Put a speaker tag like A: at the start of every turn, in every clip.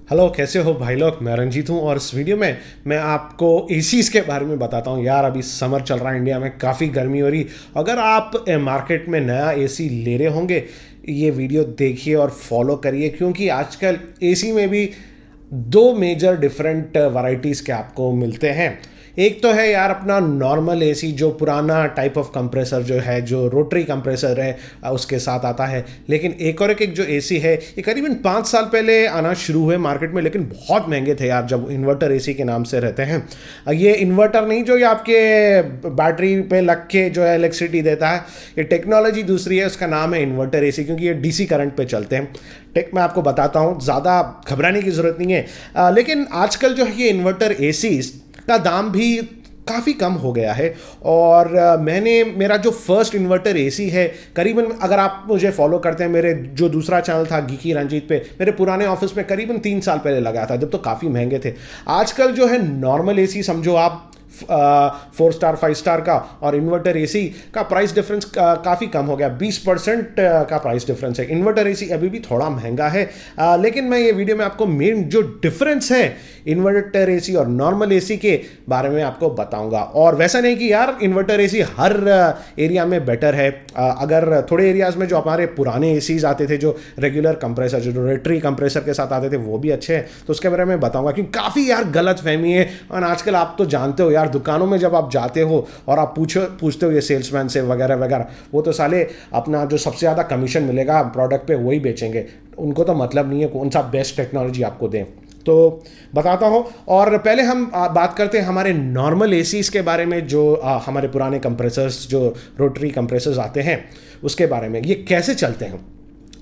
A: Hello, कैसे हो भाई लोग। मैं रंजीत हूँ और इस वीडियो में मैं आपको एसीज़ के बारे में बताता हूँ। यार अभी समर चल रहा है, इंडिया में काफ़ी गर्मी हो रही। अगर आप मार्केट में नया एसी ले रहे होंगे, ये वीडियो देखिए और फॉलो करिए, क्योंकि आजकल एसी में भी दो मेजर डिफरेंट वैरायटीज़ के आपको मिलते हैं। एक तो है यार अपना नॉर्मल एसी, जो पुराना टाइप ऑफ कंप्रेसर जो है, जो रोटरी कंप्रेसर है, उसके साथ आता है। लेकिन एक जो एसी है, ये करीबन 5 साल पहले आना शुरू हुए मार्केट में, लेकिन बहुत महंगे थे यार, जब इन्वर्टर एसी के नाम से रहते हैं। ये इन्वर्टर नहीं जो ये आपके बैटरी पे लग के जो है इलेक्ट्रिसिटी देता है, ये टेक्नोलॉजी दूसरी है, उसका नाम है इन्वर्टर एसी, क्योंकि ये डीसी करंट पे चलते हैं। टेक मैं आपको बताता हूँ, ज़्यादा घबराने की ज़रूरत नहीं है। लेकिन आजकल जो है ये इन्वर्टर एसी का दाम भी काफ़ी कम हो गया है। और मेरा जो फर्स्ट इन्वर्टर एसी है, करीबन अगर आप मुझे फॉलो करते हैं, मेरे जो दूसरा चैनल था गीकी रंजीत पे, मेरे पुराने ऑफिस में करीबन 3 साल पहले लगाया था, जब तो काफ़ी महंगे थे। आजकल जो है नॉर्मल एसी समझो आप 4 स्टार 5 स्टार का, और इन्वर्टर एसी का प्राइस डिफरेंस काफ़ी कम हो गया, 20% का प्राइस डिफरेंस है। इन्वर्टर एसी अभी भी थोड़ा महंगा है, लेकिन मैं ये वीडियो में आपको मेन जो डिफरेंस है इन्वर्टर एसी और नॉर्मल एसी के बारे में आपको बताऊंगा। और वैसा नहीं कि यार इन्वर्टर एसी हर एरिया में बेटर है। अगर थोड़े एरियाज़ में जो हमारे पुराने एसीज आते थे, जो रेगुलर कंप्रेसर, जो रोटरी कंप्रेसर के साथ आते थे, वो भी अच्छे हैं, तो उसके बारे में बताऊंगा। क्योंकि काफ़ी यार गलत फहमी है, और आजकल आप तो जानते हो यार, दुकानों में जब आप जाते हो और आप पूछते हो ये सेल्समैन से वगैरह वगैरह, वो तो साले अपना जो सबसे ज़्यादा कमीशन मिलेगा प्रोडक्ट पे वही बेचेंगे। उनको तो मतलब नहीं है कौन सा बेस्ट टेक्नोलॉजी आपको दें। तो बताता हूँ, और पहले हम बात करते हैं हमारे नॉर्मल एसीज़ के बारे में, जो हमारे पुराने कंप्रेसर्स, जो रोटरी कंप्रेसर्स आते हैं, उसके बारे में, ये कैसे चलते हैं।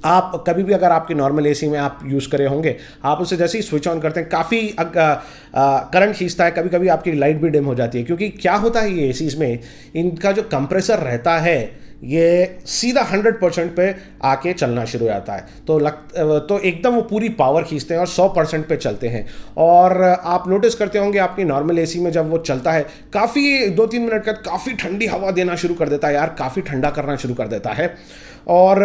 A: आप कभी भी अगर आपके नॉर्मल एसी में आप यूज़ करे होंगे, आप उसे जैसे ही स्विच ऑन करते हैं काफ़ी करंट खींचता है, कभी कभी आपकी लाइट भी डिम हो जाती है। क्योंकि क्या होता है ये एसीज़ में, इनका जो कंप्रेसर रहता है ये सीधा 100% पे आके चलना शुरू हो जाता है, तो एकदम वो पूरी पावर खींचते हैं और 100% पे चलते हैं। और आप नोटिस करते होंगे आपकी नॉर्मल एसी में जब वो चलता है, काफ़ी 2-3 मिनट का काफ़ी ठंडी हवा देना शुरू कर देता है यार, काफ़ी ठंडा करना शुरू कर देता है। और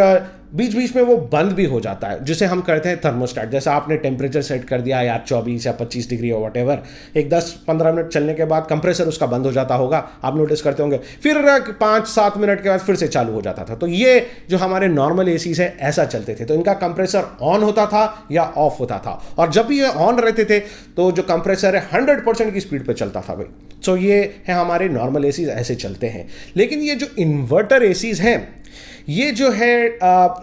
A: बीच बीच में वो बंद भी हो जाता है, जिसे हम कहते हैं थर्मोस्टेट। जैसा आपने टेम्परेचर सेट कर दिया यार 24 या 25 डिग्री और वटेवर, एक 10-15 मिनट चलने के बाद कंप्रेसर उसका बंद हो जाता होगा, आप नोटिस करते होंगे। फिर 5-7 मिनट के बाद फिर से चालू हो जाता था। तो ये जो हमारे नॉर्मल एसीज है ऐसा चलते थे, तो इनका कंप्रेसर ऑन होता था या ऑफ होता था। और जब भी ये ऑन रहते थे तो जो कंप्रेसर है 100% की स्पीड पर चलता था भाई। सो ये है हमारे नॉर्मल एसीज, ऐसे चलते हैं। लेकिन ये जो इन्वर्टर एसीज हैं, ये जो है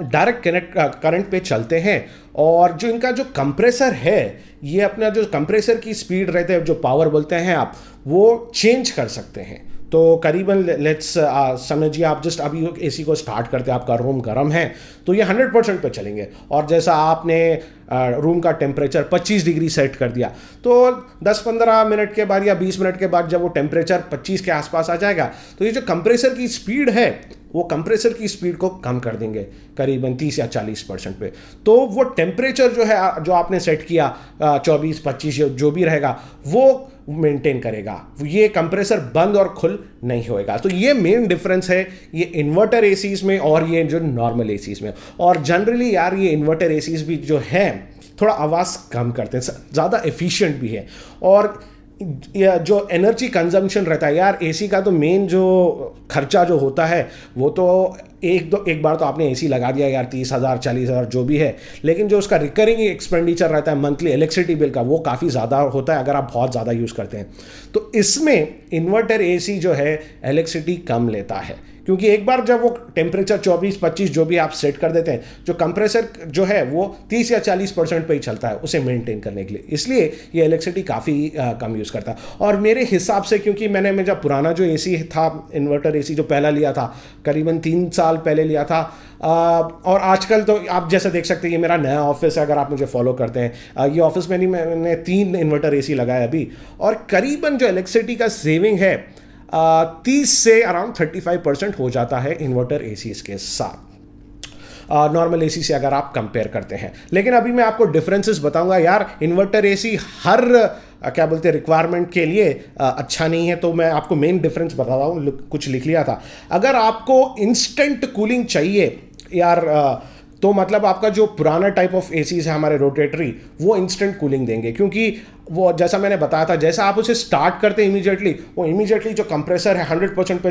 A: डायरेक्ट करंट पे चलते हैं, और जो इनका जो कंप्रेसर है, ये अपना जो कंप्रेसर की स्पीड रहते हैं, जो पावर बोलते हैं आप, वो चेंज कर सकते हैं। तो करीबन लेट्स समझिए आप जस्ट अभी एसी को स्टार्ट करते हैं, आपका रूम गर्म है तो ये 100% पे चलेंगे। और जैसा आपने रूम का टेम्परेचर 25 डिग्री सेट कर दिया, तो 10-15 मिनट के बाद या 20 मिनट के बाद जब वो टेम्परेचर 25 के आसपास आ जाएगा, तो ये जो कंप्रेसर की स्पीड है, वो कंप्रेसर की स्पीड को कम कर देंगे करीबन 30 या 40% पे। तो वो टेम्परेचर जो है, जो आपने सेट किया 24-25 जो भी रहेगा, वो मेंटेन करेगा। ये कंप्रेसर बंद और खुल नहीं होएगा। तो ये मेन डिफरेंस है ये इन्वर्टर एसीज में और ये जो नॉर्मल एसीज में। और जनरली यार ये इन्वर्टर एसीज भी जो है थोड़ा आवाज़ कम करते हैं, ज़्यादा एफिशिएंट भी है। और जो एनर्जी कंजम्पशन रहता है यार, एसी का तो मेन जो खर्चा जो होता है, वो तो एक बार तो आपने एसी लगा दिया यार 30,000 40,000 जो भी है, लेकिन जो उसका रिकरिंग एक्सपेंडिचर रहता है मंथली इलेक्ट्रिसिटी बिल का, वो काफ़ी ज़्यादा होता है अगर आप बहुत ज़्यादा यूज़ करते हैं। तो इसमें इन्वर्टर एसी जो है इलेक्ट्रिसिटी कम लेता है, क्योंकि एक बार जब वो टेम्परेचर 24-25 जो भी आप सेट कर देते हैं, जो कंप्रेसर जो है वो 30 या 40% पे ही चलता है उसे मेंटेन करने के लिए, इसलिए ये इलेक्ट्रिसिटी काफ़ी कम यूज़ करता है। और मेरे हिसाब से, क्योंकि मैंने जब पुराना जो एसी था, इन्वर्टर एसी जो पहला लिया था, करीबन 3 साल पहले लिया था, और आजकल तो आप जैसे देख सकते हैं ये मेरा नया ऑफिस है, अगर आप मुझे फॉलो करते हैं। ये ऑफिस में नहीं, मैंने 3 इन्वर्टर एसी लगाया अभी, और करीबन जो इलेक्ट्रिसिटी का सेविंग है 30 से अराउंड 35% हो जाता है इन्वर्टर एसीज के साथ, नॉर्मल एसी से अगर आप कंपेयर करते हैं। लेकिन अभी मैं आपको डिफरेंसेस बताऊंगा यार। इन्वर्टर एसी हर क्या बोलते हैं रिक्वायरमेंट के लिए अच्छा नहीं है, तो मैं आपको मेन डिफरेंस बता रहा हूँ, कुछ लिख लिया था। अगर आपको इंस्टेंट कूलिंग चाहिए यार, तो मतलब आपका जो पुराना टाइप ऑफ एसीज है हमारे रोटेटरी, वो इंस्टेंट कूलिंग देंगे, क्योंकि वो जैसा मैंने बताया था, जैसा आप उसे स्टार्ट करते हैं इमीडिएटली, वो इमीडिएटली जो कंप्रेसर है 100% पे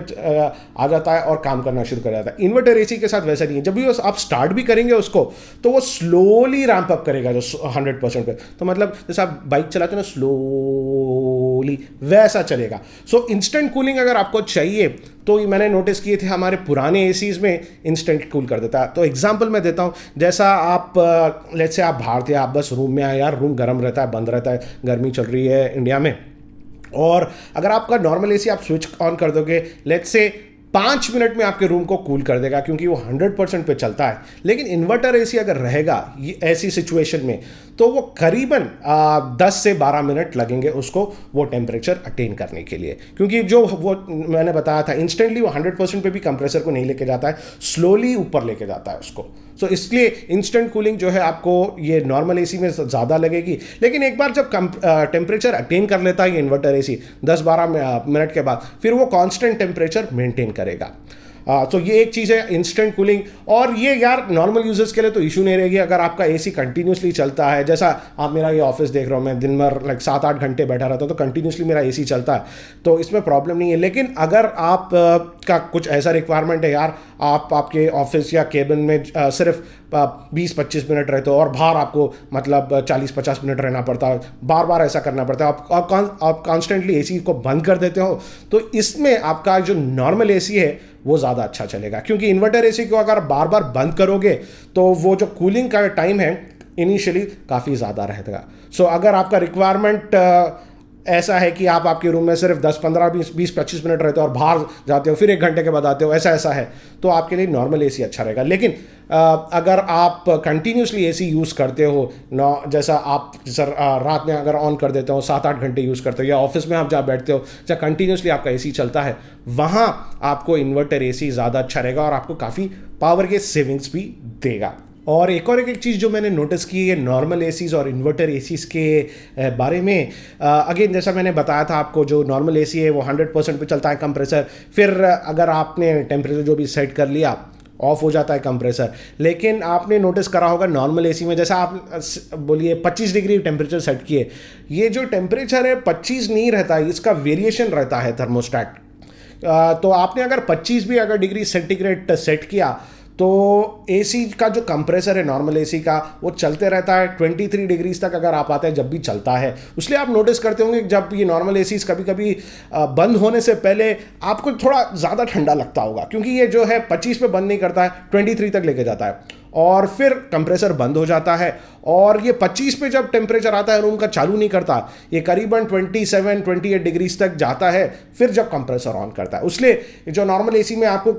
A: आ जाता है और काम करना शुरू कर जाता है। इन्वर्टर एसी के साथ वैसा नहीं है, जब भी आप स्टार्ट भी करेंगे उसको तो वो स्लोली रैंप अप करेगा जो 100% पे। तो मतलब जैसे आप बाइक चलाते हैं ना, स्लोली वैसा चलेगा। सो इंस्टेंट कूलिंग अगर आपको चाहिए तो मैंने नोटिस किए थे हमारे पुराने एसीज में इंस्टेंट कूल कर देता है। तो एग्जांपल मैं देता हूँ, जैसा आप लेट्स से आप बाहर थे, आप बस रूम में आए, यार रूम गर्म रहता है, बंद रहता है, गर्मी चल रही है इंडिया में, और अगर आपका नॉर्मल एसी आप स्विच ऑन कर दोगे, लेट्स से 5 मिनट में आपके रूम को कूल कर देगा, क्योंकि वो 100% पे चलता है। लेकिन इन्वर्टर एसी अगर रहेगा ये ऐसी सिचुएशन में, तो वो करीबन 10 से 12 मिनट लगेंगे उसको वो टेम्परेचर अटेन करने के लिए, क्योंकि जो वो मैंने बताया था इंस्टेंटली वो 100% पे भी कंप्रेसर को नहीं लेके जाता है, स्लोली ऊपर लेके जाता है उसको। सो इसलिए इंस्टेंट कूलिंग जो है आपको ये नॉर्मल एसी में ज़्यादा लगेगी। लेकिन एक बार जब टेम्परेचर अटेन कर लेता है ये इन्वर्टर एसी 10-12 मिनट के बाद, फिर वो कांस्टेंट टेम्परेचर मेंटेन करेगा। तो ये एक चीज़ है इंस्टेंट कूलिंग। और ये यार नॉर्मल यूजर्स के लिए तो इशू नहीं रहेगी, अगर आपका एसी कंटिन्यूसली चलता है, जैसा आप मेरा ये ऑफिस देख रहे हो, मैं दिन भर 7-8 घंटे बैठा रहता हूँ, तो कंटिन्यूसली मेरा एसी चलता है, तो इसमें प्रॉब्लम नहीं है। लेकिन अगर आप का कुछ ऐसा रिक्वायरमेंट है यार, आप आपके ऑफिस या केबिन में सिर्फ 20-25 मिनट रहते हो और बाहर आपको मतलब 40-50 मिनट रहना पड़ता है, बार बार ऐसा करना पड़ता है, आप कॉन्स्टेंटली एसी को बंद कर देते हो, तो इसमें आपका जो नॉर्मल एसी है वो ज़्यादा अच्छा चलेगा। क्योंकि इन्वर्टर एसी को अगर बार बार बंद करोगे तो वो जो कूलिंग का टाइम है इनिशियली काफ़ी ज़्यादा रहेगा। सो अगर आपका रिक्वायरमेंट ऐसा है कि आप आपके रूम में सिर्फ 10-15-20-25 मिनट रहते हो और बाहर जाते हो, फिर 1 घंटे के बाद आते हो, ऐसा है, तो आपके लिए नॉर्मल एसी अच्छा रहेगा। लेकिन अगर आप कंटिन्यूसली एसी यूज़ करते हो, जैसा आप रात में अगर ऑन कर देते हो, 7-8 घंटे यूज़ करते हो, या ऑफिस में आप जहाँ बैठते हो जहाँ कंटिन्यूसली आपका एसी चलता है, वहाँ आपको इन्वर्टर एसी ज़्यादा अच्छा रहेगा और आपको काफ़ी पावर के सेविंग्स भी देगा। और एक चीज़ जो मैंने नोटिस की है नॉर्मल एसीज़ और इन्वर्टर एसीज़ के बारे में, अगेन जैसा मैंने बताया था आपको, जो नॉर्मल एसी है वो 100% पे चलता है कंप्रेसर, फिर अगर आपने टेम्परेचर जो भी सेट कर लिया ऑफ हो जाता है कंप्रेसर। लेकिन आपने नोटिस करा होगा नॉर्मल एसी में, जैसा आप बोलिए 25 डिग्री टेम्परेचर सेट किए, ये जो टेम्परेचर है 25 नहीं रहता है, इसका वेरिएशन रहता है थर्मोस्टेट। तो आपने अगर 25 भी अगर डिग्री सेंटीग्रेड सेट किया तो एसी का जो कंप्रेसर है नॉर्मल एसी का वो चलते रहता है 23 डिग्रीज तक अगर आप आते हैं जब भी चलता है। इसलिए आप नोटिस करते होंगे जब ये नॉर्मल एसी कभी कभी बंद होने से पहले आपको थोड़ा ज़्यादा ठंडा लगता होगा, क्योंकि ये जो है 25 पे बंद नहीं करता है, 23 तक लेके जाता है और फिर कंप्रेसर बंद हो जाता है। और ये 25 पे जब टेम्परेचर आता है रूम का, चालू नहीं करता, ये करीबन 27-28 डिग्रीज तक जाता है फिर जब कंप्रेसर ऑन करता है। इसलिए जो नॉर्मल एसी में आपको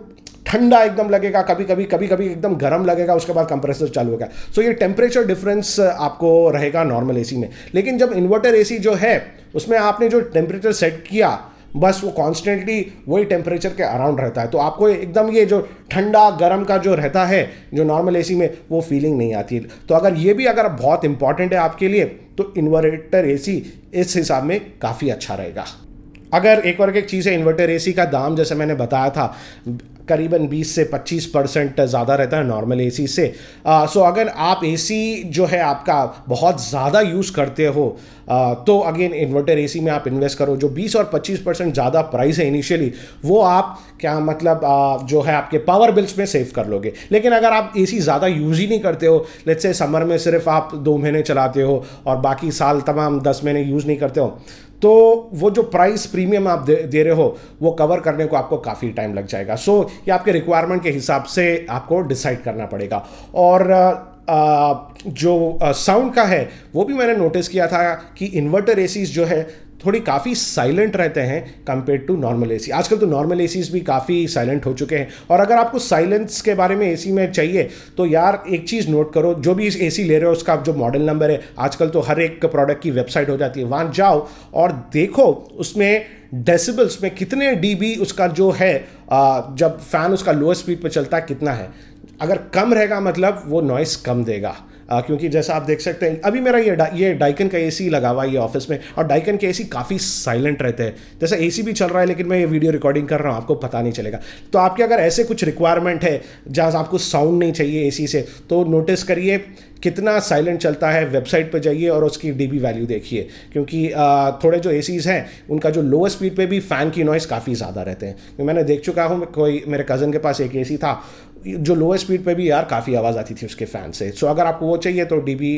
A: ठंडा एकदम लगेगा, कभी कभी एकदम गर्म लगेगा, उसके बाद कंप्रेसर चालू होगा। सो ये टेम्परेचर डिफरेंस आपको रहेगा नॉर्मल एसी में। लेकिन जब इन्वर्टर एसी जो है उसमें आपने जो टेम्परेचर सेट किया बस वो कॉन्स्टेंटली वही टेम्परेचर के अराउंड रहता है, तो आपको एकदम ये जो ठंडा गर्म का जो रहता है जो नॉर्मल एसी में वो फीलिंग नहीं आती। तो अगर ये भी अगर बहुत इंपॉर्टेंट है आपके लिए तो इन्वर्टर एसी इस हिसाब में काफ़ी अच्छा रहेगा। अगर एक चीज़ है, इन्वर्टर एसी का दाम जैसे मैंने बताया था करीबन 20 से 25% ज़्यादा रहता है नॉर्मल एसी से। सो अगर आप एसी जो है आपका बहुत ज़्यादा यूज़ करते हो तो अगेन इन्वर्टर एसी में आप इन्वेस्ट करो। जो 20 और 25% ज़्यादा प्राइस है इनिशियली, वो आप क्या मतलब जो है आपके पावर बिल्स में सेव कर लोगे। लेकिन अगर आप एसी ज़्यादा यूज़ ही नहीं करते हो, लेट्स से समर में सिर्फ आप 2 महीने चलाते हो और बाकी साल तमाम 10 महीने यूज़ नहीं करते हो, तो वो जो प्राइस प्रीमियम आप दे रहे हो वो कवर करने को आपको काफ़ी टाइम लग जाएगा। सो ये आपके रिक्वायरमेंट के हिसाब से आपको डिसाइड करना पड़ेगा। और जो साउंड का है वो भी मैंने नोटिस किया था कि इन्वर्टर एसीज जो है थोड़ी काफ़ी साइलेंट रहते हैं कंपेयर टू नॉर्मल एसी। आजकल तो नॉर्मल एसीज भी काफ़ी साइलेंट हो चुके हैं। और अगर आपको साइलेंस के बारे में एसी में चाहिए तो यार एक चीज़ नोट करो, जो भी एसी ले रहे हो उसका जो मॉडल नंबर है, आजकल तो हर एक प्रोडक्ट की वेबसाइट हो जाती है, वहाँ जाओ और देखो उसमें डेसिबल्स में कितने डीबी उसका जो है जब फैन उसका लोअर स्पीड पे चलता है कितना है। अगर कम रहेगा मतलब वो नॉइस कम देगा, क्योंकि जैसा आप देख सकते हैं अभी मेरा ये डाइकन का एसी लगा हुआ है ये ऑफिस में, और डाइकन के एसी काफ़ी साइलेंट रहते हैं। जैसे एसी भी चल रहा है लेकिन मैं ये वीडियो रिकॉर्डिंग कर रहा हूँ, आपको पता नहीं चलेगा। तो आपके अगर ऐसे कुछ रिक्वायरमेंट है जहाँ आपको साउंड नहीं चाहिए एसी से, तो नोटिस करिए कितना साइलेंट चलता है। वेबसाइट पे जाइए और उसकी डीबी वैल्यू देखिए, क्योंकि थोड़े जो एसीज़ हैं उनका जो लोअर स्पीड पे भी फ़ैन की नॉइज़ काफ़ी ज़्यादा रहते हैं। मैंने देख चुका हूँ, कोई मेरे कज़न के पास एक एसी था जो लोअर स्पीड पे भी यार काफ़ी आवाज़ आती थी उसके फ़ैन से। सो अगर आपको वो चाहिए तो डीबी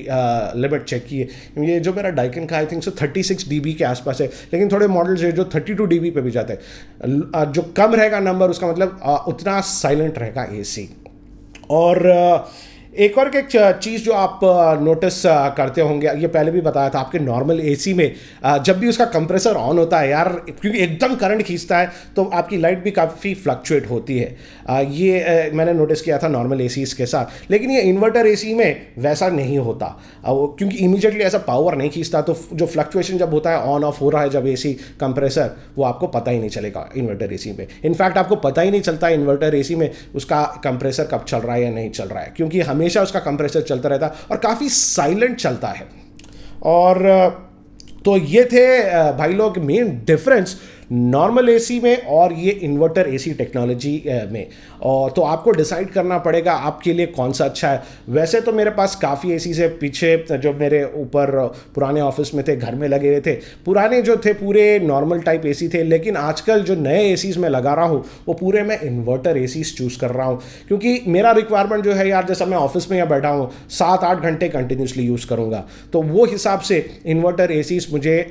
A: लिमिट चेक कीजिए। ये जो मेरा डाइकन का आई थिंक सो 36 डीबी के आसपास है, लेकिन थोड़े मॉडल्स है जो 32 डीबी पे भी जाते हैं। जो कम रहेगा नंबर उसका मतलब उतना साइलेंट रहेगा एसी। और एक और एक चीज़ जो आप नोटिस करते होंगे, ये पहले भी बताया था, आपके नॉर्मल एसी में जब भी उसका कंप्रेसर ऑन होता है यार, क्योंकि एकदम करंट खींचता है तो आपकी लाइट भी काफ़ी फ्लक्चुएट होती है। ये मैंने नोटिस किया था नॉर्मल एसीज़ के साथ, लेकिन ये इन्वर्टर एसी में वैसा नहीं होता, क्योंकि इमीडिएटली ऐसा पावर नहीं खींचता। तो जो फ्लक्चुएशन जब होता है, ऑन ऑफ हो रहा है जब एसी कंप्रेसर, वो आपको पता ही नहीं चलेगा इन्वर्टर एसी में। इनफैक्ट आपको पता ही नहीं चलता इन्वर्टर एसी में उसका कंप्रेसर कब चल रहा है या नहीं चल रहा है, क्योंकि हमेशा उसका कंप्रेसर चलता रहता है और काफ़ी साइलेंट चलता है। और तो ये थे भाई लोग मेन डिफरेंस नॉर्मल एसी में और ये इन्वर्टर एसी टेक्नोलॉजी में। और तो आपको डिसाइड करना पड़ेगा आपके लिए कौन सा अच्छा है। वैसे तो मेरे पास काफ़ी एसी से पीछे जो मेरे ऊपर पुराने ऑफिस में थे, घर में लगे हुए थे, पुराने जो थे पूरे नॉर्मल टाइप एसी थे, लेकिन आजकल जो नए एसीज में लगा रहा हूँ वो पूरे मैं इन्वर्टर एसीज चूज़ कर रहा हूँ, क्योंकि मेरा रिक्वायरमेंट जो है यार, जैसा मैं ऑफिस में यहाँ बैठा हूँ 7-8 घंटे कंटिन्यूसली यूज़ करूँगा, तो वो हिसाब से इन्वर्टर एसीज मुझे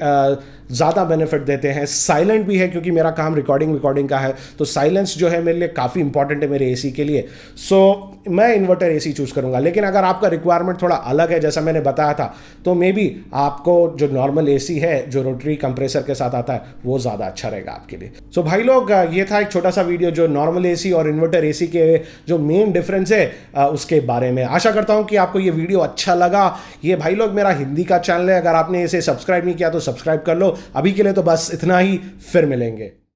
A: ज़्यादा बेनिफिट देते हैं। साइलेंट भी है क्योंकि मेरा काम रिकॉर्डिंग का है, तो साइलेंस जो है मेरे लिए काफ़ी इंपॉर्टेंट है मेरे एसी के लिए। सो मैं इन्वर्टर एसी चूज़ करूँगा। लेकिन अगर आपका रिक्वायरमेंट थोड़ा अलग है, जैसा मैंने बताया था, तो मे बी आपको जो नॉर्मल एसी है जो रोटरी कंप्रेसर के साथ आता है वो ज़्यादा अच्छा रहेगा आपके लिए। सो भाई लोग, ये था एक छोटा सा वीडियो जो नॉर्मल एसी और इन्वर्टर एसी के जो मेन डिफरेंस है उसके बारे में। आशा करता हूँ कि आपको ये वीडियो अच्छा लगा। ये भाई लोग मेरा हिंदी का चैनल है, अगर आपने इसे सब्सक्राइब नहीं किया तो सब्सक्राइब कर लो। अभी के लिए तो बस इतना ही, फिर मिलेंगे।